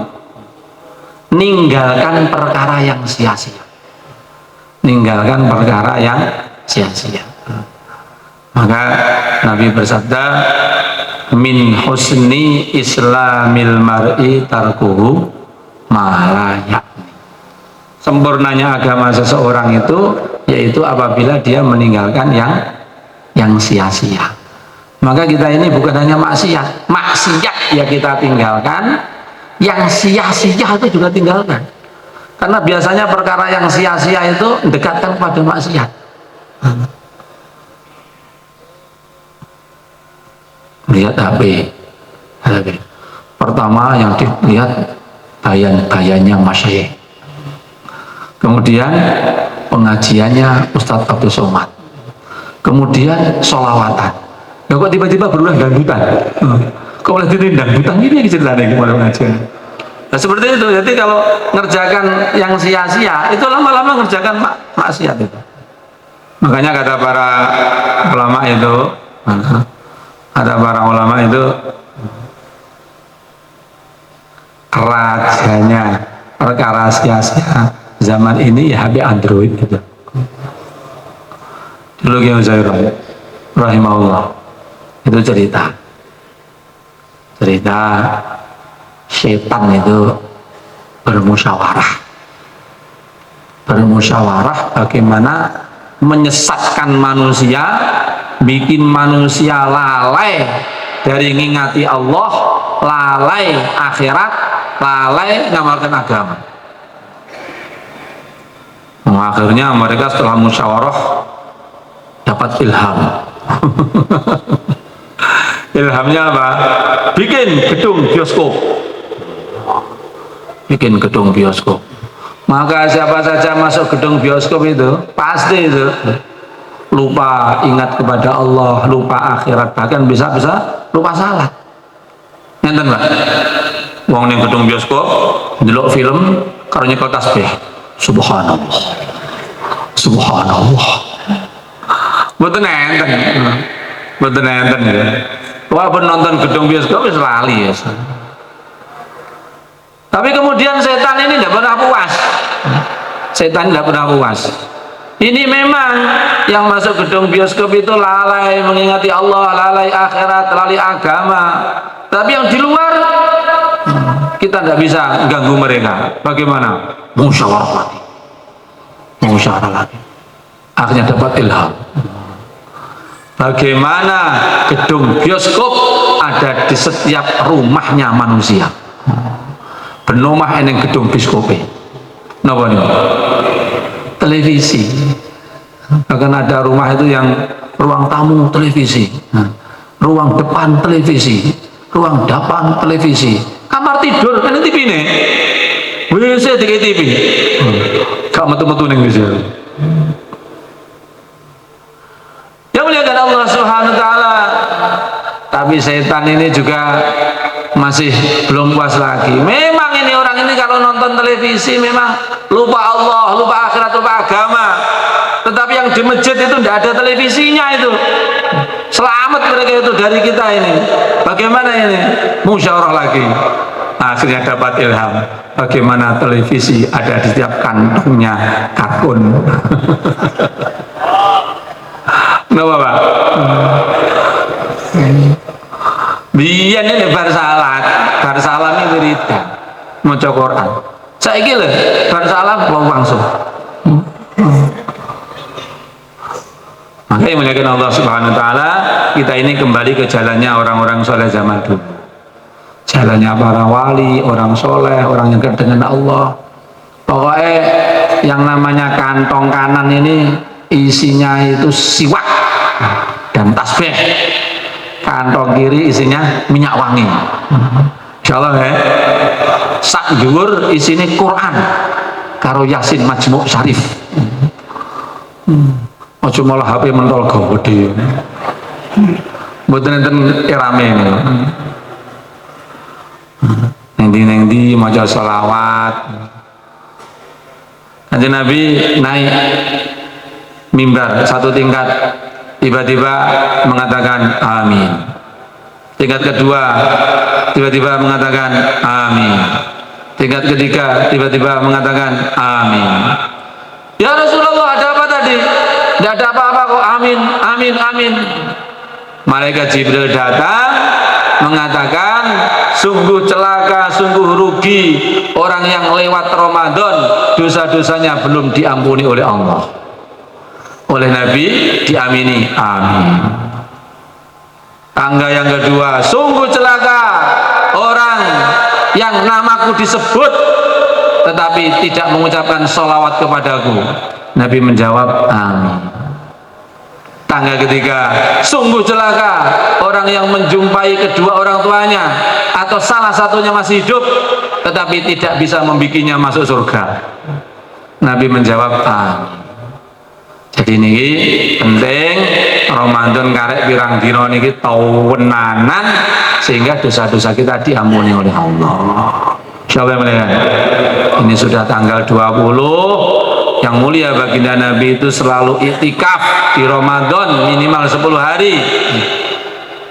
ninggalkan perkara yang sia-sia, ninggalkan perkara yang sia-sia. Maka Nabi bersabda, min husni islamil mar'i tarkuhu ma la ya'ni. Sempurnanya agama seseorang itu yaitu apabila dia meninggalkan yang sia-sia. Maka kita ini bukan hanya maksiat ya kita tinggalkan, yang sia-sia itu juga tinggalkan. Karena biasanya perkara yang sia-sia itu mendekatkan pada maksiat. Lihat HP. Pertama yang dilihat bayan-bayannya masyayikh. Kemudian pengajiannya Ustadz Abdul Somad. Kemudian sholawatan. Ya kok tiba-tiba berulang dangdutan. Kok mulai dangdutan ini ceritanya gimana pengajian. Nah seperti itu. Jadi kalau ngerjakan yang sia-sia itu lama-lama ngerjakan maksiat itu. Makanya kata para ulama itu, rajanya perkara sia-sia zaman ini ya HP Android gitu. Dulu Kiai Zairah rahimahullah itu cerita setan itu bermusyawarah bagaimana menyesatkan manusia, bikin manusia lalai dari ngingati Allah, lalai akhirat, lalai ngamalkan agama. Akhirnya mereka setelah musyawarah dapat ilham. Ilhamnya apa? Bikin gedung bioskop. Maka siapa saja masuk gedung bioskop itu pasti itu lupa ingat kepada Allah, lupa akhirat, bahkan bisa lupa salat. Ngenten Pak. Wong ning gedung bioskop ndelok film karo nyekel tasbih. Subhanallah. Mboten enten. Ya. Walaupun nonton gedung bioskop wis lali ya. Tapi kemudian setan ini tidak pernah puas. Ini memang yang masuk gedung bioskop itu lalai mengingati Allah, lalai akhirat, lalai agama. Tapi yang di luar kita tidak bisa ganggu mereka. Bagaimana? Musyawarah lagi. Akhirnya dapat ilham. Bagaimana gedung bioskop ada di setiap rumahnya manusia. Benomah eneng gedung bioskop. Napa nih? Televisi. Akan ada rumah itu yang ruang tamu televisi, ruang depan televisi, ruang depan televisi, kamar tidur kan TV nih, WC di TV, gak metu-metu neng WC. Ya muliakan Allah Subhanahu Wa Taala. Tapi setan ini juga masih belum puas lagi. Memang ini orang ini kalau nonton televisi memang lupa Allah, lupa akhirat, lupa agama. Tetapi yang di masjid itu tidak ada televisinya itu. Selamat mereka itu dari kita ini. Bagaimana ini? Musyawarah lagi. Akhirnya dapat ilham. Bagaimana televisi ada di setiap kantongnya kakun. Kenapa Pak? Biyen ini bar salam ini wiridan maca Quran. Saiki lho bar salam langsung. Maka yang muliakan Allah Subhanahu Wa Taala, kita ini kembali ke jalannya orang-orang soleh zaman dulu. Jalannya para wali, orang soleh, orang yang dekat dengan Allah. Pokoknya yang namanya kantong kanan ini isinya itu siwak dan tasbih. Kantong kiri isinya minyak wangi. Insyaallah ya. sak dhuwur isine Quran karo Yasin Majmu' Syarif. Aja malah HP mentol gede. Mboten enten irame niku. Neng di maca selawat. Kanjeng Nabi naik mimbar satu tingkat, tiba-tiba mengatakan amin. Tingkat kedua tiba-tiba mengatakan amin. Tingkat ketiga tiba-tiba mengatakan amin. Ya Rasulullah, ada apa tadi? Tidak ada apa-apa kok, amin, amin, amin. Malaikat Jibril datang mengatakan, sungguh celaka, sungguh rugi orang yang lewat Ramadan dosa-dosanya belum diampuni oleh Allah. Oleh Nabi diamini, amin. Tangga yang kedua, sungguh celaka orang yang namaku disebut tetapi tidak mengucapkan sholawat kepadaku. Nabi menjawab, amin. Tangga ketiga, sungguh celaka orang yang menjumpai kedua orang tuanya atau salah satunya masih hidup tetapi tidak bisa membikinya masuk surga. Nabi menjawab, amin. Jadi ini penting Ramadan karek pirang dina niki tahunanan sehingga dosa-dosa kita diampuni oleh Allah. Siapa yang melihat? Ini sudah tanggal 20. Yang mulia baginda Nabi itu selalu iktikaf di Ramadan minimal 10 hari.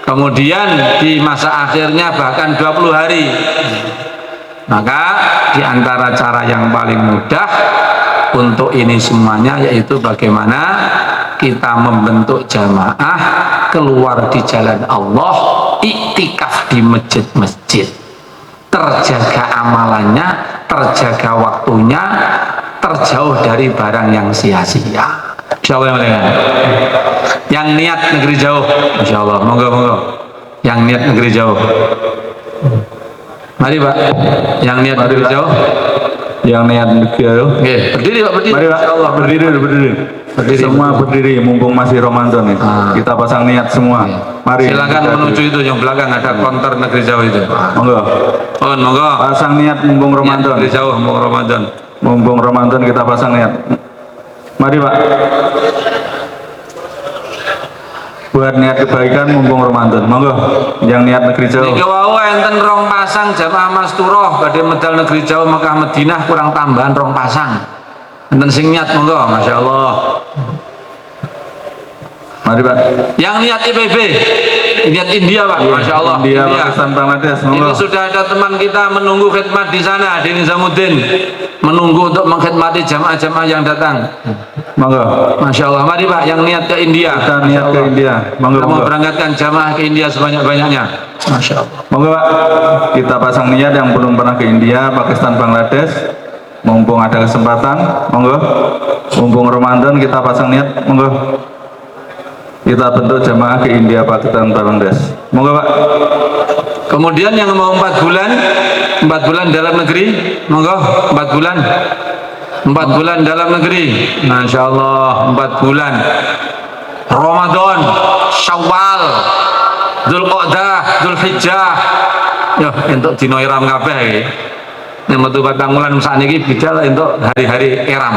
Kemudian di masa akhirnya bahkan 20 hari. Maka di antara cara yang paling mudah untuk ini semuanya yaitu bagaimana kita membentuk jamaah keluar di jalan Allah, iktikaf di masjid-masjid, terjaga amalannya, terjaga waktunya, terjauh dari barang yang sia-sia. Insyaallah yang niat negeri jauh, insyaallah, monggo yang niat negeri jauh, mari Pak, yang niat negeri jauh, yang niat negeri jauh, berdiri Pak, berdiri. Mari Pak, Insyaallah berdiri. Semua berdiri mumpung masih Ramadan nih. Kita pasang niat semua. Mari. Silakan menuju itu yang belakang ada konter negeri jauh itu. Monggo. Monggo. Pasang niat mumpung Ramadan. Negeri jauh mumpung Ramadan. Mumpung Ramadan kita pasang niat. Mari Pak. Buat niat kebaikan mumpung Ramadan. Monggo. Yang niat negeri jauh. Niki wau enten rong pasang jamaah Masturoh badhe medal negeri jauh Mekah Madinah kurang tambahan rong pasang. Enten sing niat monggo, Masya Allah. Mari Pak. Yang niat IPB, niat India Pak, Masya Allah. India. Pakistan, Bangladesh. Monggo. Ini sudah ada teman kita menunggu khidmat di sana di Nizamuddin, menunggu untuk mengkhidmati jamaah-jamaah yang datang. Monggo. Masya Allah. Mari Pak, yang niat ke India. Kita niat ke India. Monggo. Kita mau berangkatkan jamaah ke India sebanyak-banyaknya. Masya Allah. Monggo Pak. Kita pasang niat yang belum pernah ke India, Pakistan, Bangladesh. Mumpung ada kesempatan, monggo. Mumpung Ramadan kita pasang niat, monggo. Kita bentuk jamaah ke India, Pakistan, Bangladesh. Monggo Pak. Kemudian yang mau 4 bulan dalam negeri, monggo 4 bulan. 4 bulan dalam negeri, Masya Allah, 4 bulan. Ramadan, Syawal, Dzulqa'dah, Dzulhijjah. Yo, untuk dino iram kabeh iki. Nek metu 4 bulan sakniki bidal untuk hari-hari iram.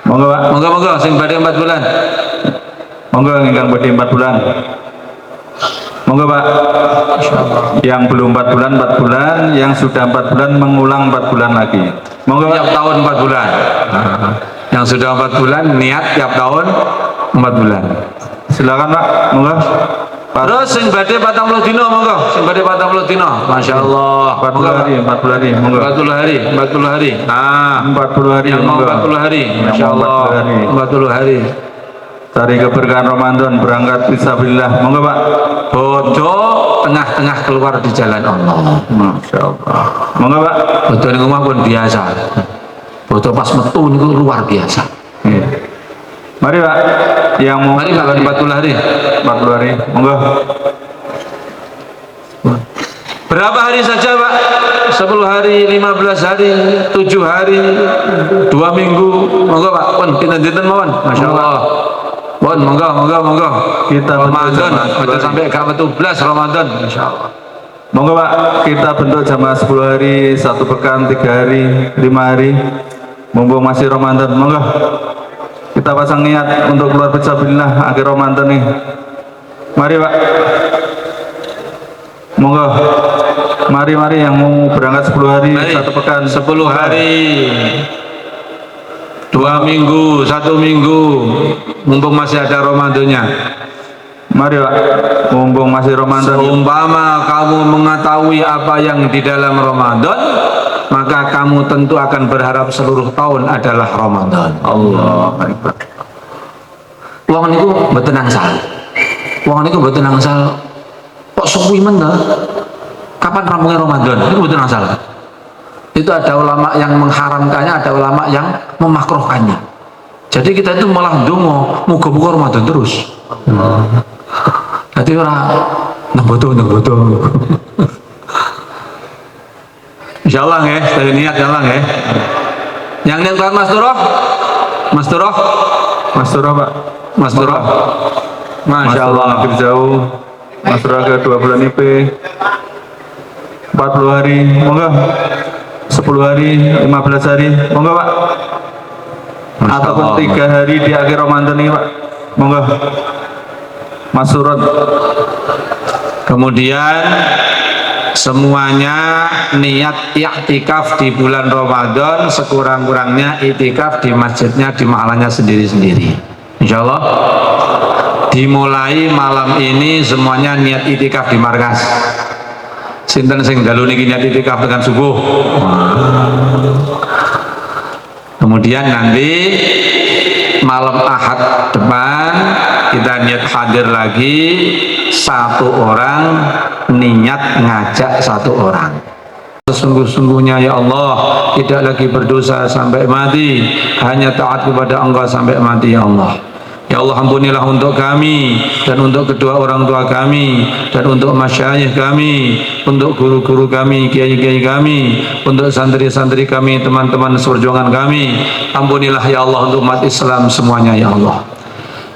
Monggo Pak. Monggo sing badhe 4 bulan. Monggo ingkang badhe 4 bulan. Monggo Pak. Yang belum 4 bulan, yang sudah 4 bulan mengulang 4 bulan lagi. Monggo Pak. Tiap tahun 4 bulan. Yang sudah 4 bulan niat tiap tahun 4 bulan. Silakan Pak. Monggo. Terus sing badhe 40 dina monggo, sing badhe 40 dina. Masyaallah. 40 hari, 40 hari, monggo. 40 hari, 40 hari. 40 hari. Yang mau monggo. 40 hari. Masyaallah. 40 hari. Cari keberkahan Ramadan, berangkat fisabilillah. Monggo Pak. Bodo tengah-tengah keluar di jalan Allah. Masya Allah. Monggo Pak. Bodo ning omah pun biasa. Bodo pas metu niku luar biasa. Mari Pak. Yang mau Mari Pak 40 hari. 40 hari. Monggo. Berapa hari saja Pak? 10 hari, 15 hari, 7 hari, 2 minggu. Monggo Pak, pun kita dinten mawon. Masya Allah. Pun monggo. Kita Ramadan, aja sampai gak metu blas Ramadan, Masya Allah. Monggo Pak, kita bentuk jamaah 10 hari, 1 pekan, 3 hari, 5 hari. Mumpung masih Ramadan, monggo. Kita pasang niat untuk keluar fisabilillah akhir Ramadan nih. Mari Pak. Monggo. Mari yang mau berangkat 10 hari, Mari. 1 pekan, 10 hari, 2 minggu, 1 minggu, mumpung masih ada Ramadannya. Mari Pak, mumpung masih Ramadan. Seumpama kamu mengetahui apa yang di dalam Ramadan, maka kamu tentu akan berharap seluruh tahun adalah Ramadan. Allah Akbar. Wong niku mboten angsal. Wong niku mboten angsal. Kok suwi men ta? Kapan rampungnya Ramadan? Itu mboten angsal. Itu ada ulama yang mengharamkannya, ada ulama yang memakruhkannya. Jadi kita itu malah ndonga, muga-muga Ramadan terus. Jadi orang neboto. Insyaallah ya, saya niat insyaallah ya. Yang niat kan Mas Turoh? Mas Turoh Pak. Mas Turoh. Masya Allah. Hampir jauh. Mas Raga 2 bulan IP. 40 hari, monggo. 10 hari, 15 hari, monggo Pak. Ataupun 3 hari di akhir Ramadan ini Pak, monggo. Mas Surot. Kemudian semuanya niat iktikaf di bulan Ramadan, sekurang-kurangnya iktikaf di masjidnya, di mahalanya sendiri-sendiri. Insya Allah dimulai malam ini semuanya niat iktikaf di markas. Sinten sing dalu niki niat iktikaf dengan subuh. Kemudian nanti malam Ahad depan kita niat hadir lagi, 1 orang niat ngajak 1 orang. Sesungguhnya ya Allah tidak lagi berdosa sampai mati, hanya taat kepada Engkau sampai mati ya Allah. Ya Allah, ampunilah untuk kami dan untuk kedua orang tua kami dan untuk masyayikh kami, untuk guru-guru kami, kiai-kiai kami, untuk santri-santri kami, teman-teman seperjuangan kami. Ampunilah ya Allah untuk umat Islam semuanya ya Allah.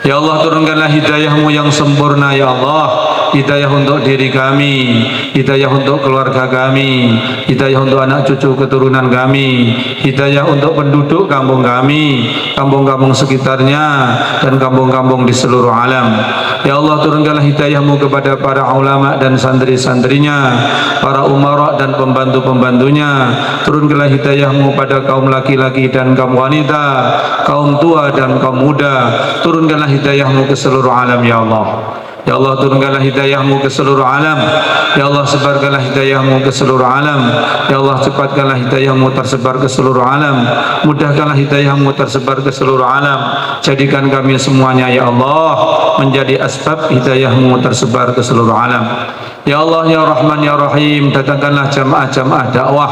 Ya Allah, turunkanlah hidayah-Mu yang sempurna ya Allah. Hidayah untuk diri kami, hidayah untuk keluarga kami, hidayah untuk anak cucu keturunan kami, hidayah untuk penduduk kampung kami, kampung-kampung sekitarnya, dan kampung-kampung di seluruh alam. Ya Allah, turunkanlah hidayah-Mu kepada para ulama dan santri-santrinya, para umara dan pembantu-pembantunya. Turunkanlah hidayah-Mu pada kaum laki-laki dan kaum wanita, kaum tua dan kaum muda. Turunkanlah hidayah-Mu ke seluruh alam ya Allah. Ya Allah, turunkanlah hidayah-Mu ke seluruh alam. Ya Allah, sebarkanlah hidayah-Mu ke seluruh alam. Ya Allah, cepatkanlah hidayah-Mu tersebar ke seluruh alam. Mudahkanlah hidayah-Mu tersebar ke seluruh alam. Jadikan kami semuanya ya Allah menjadi asbab hidayah-Mu tersebar ke seluruh alam. Ya Allah, ya Rahman, ya Rahim, datangkanlah jamaah-jamaah dakwah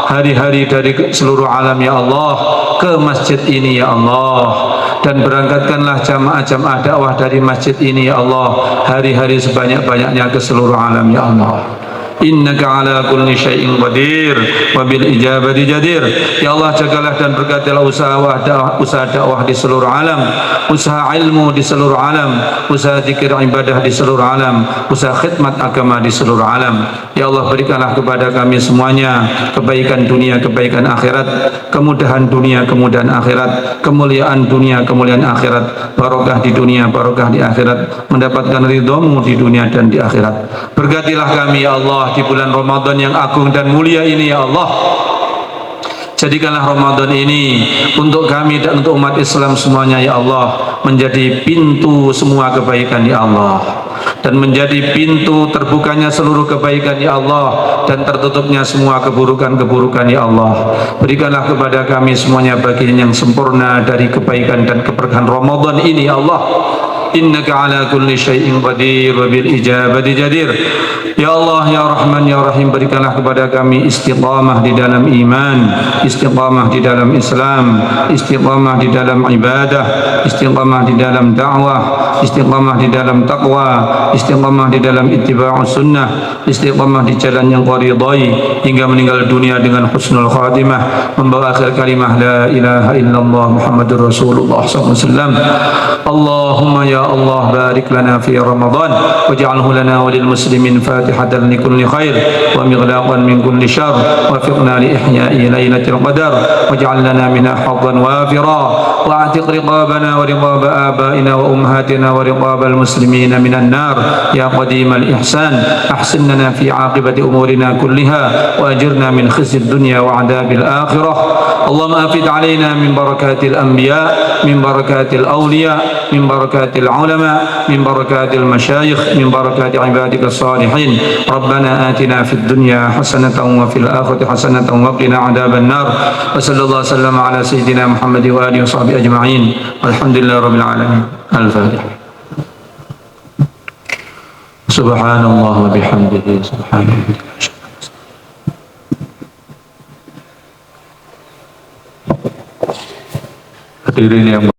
hari-hari dari seluruh alam ya Allah ke masjid ini ya Allah, dan berangkatkanlah jamaah-jamaah dakwah dari masjid ini ya Allah hari-hari sebanyak-banyaknya ke seluruh alam ya Allah. Innaka ala kulli syai'in qadir wa bil ijabati jadir. Ya Allah, jagalah dan berkatilah usaha dakwah di seluruh alam, usaha ilmu di seluruh alam, usaha zikir ibadah di seluruh alam, usaha khidmat agama di seluruh alam. Ya Allah, berikanlah kepada kami semuanya kebaikan dunia, kebaikan akhirat, kemudahan dunia, kemudahan akhirat, kemuliaan dunia, kemuliaan akhirat, barokah di dunia, barokah di akhirat, mendapatkan ridha-Mu di dunia dan di akhirat. Berkatilah kami ya Allah di bulan Ramadan yang agung dan mulia ini ya Allah. Jadikanlah Ramadan ini untuk kami dan untuk umat Islam semuanya ya Allah menjadi pintu semua kebaikan ya Allah, dan menjadi pintu terbukanya seluruh kebaikan ya Allah, dan tertutupnya semua keburukan-keburukan ya Allah. Berikanlah kepada kami semuanya bagian yang sempurna dari kebaikan dan keberkahan Ramadan ini ya Allah. Innaka ala kulli syai'in qadir wa bil ijabati jadir. Ya Allah, ya Rahman, ya Rahim, berikanlah kepada kami istiqamah di dalam iman, istiqamah di dalam Islam, istiqamah di dalam ibadah, istiqamah di dalam dakwah, istiqamah di dalam taqwa, istiqamah di dalam ittiba'us sunnah, istiqamah di jalan yang Kau ridai hingga meninggal dunia dengan husnul khatimah, membawa akhir kalimah la ilaha illallah Muhammadur Rasulullah SAW. Allah اللهم يا الله بارك لنا في رمضان واجعله لنا وللمسلمين فاتحة لكل خير ومغلاقا من كل شر، وفقنا لإحياء ليلة القدر واجعل لنا منها حظا وافرا، واعتق رقابنا ورقاب آبائنا وأمهاتنا ورقاب المسلمين من النار يا قديم الإحسان. أحسن لنا في عاقبة أمورنا كلها وأجرنا من خزي الدنيا وعذاب الآخرة. اللهم أفد علينا من بركات الأنبياء، من بركات الأولياء، من بركات العلماء، من بركات المشايخ، من بركات عبادك الصالحين. ربنا آتنا في الدنيا حسنة وفي الآخرة حسنة وقنا عذاب النار. وصلى الله وسلم على سيدنا محمد وآله وصحبه أجمعين، والحمد لله رب العالمين. الفاتحة. سبحان الله وبحمده سبحان الله. Hadirin yang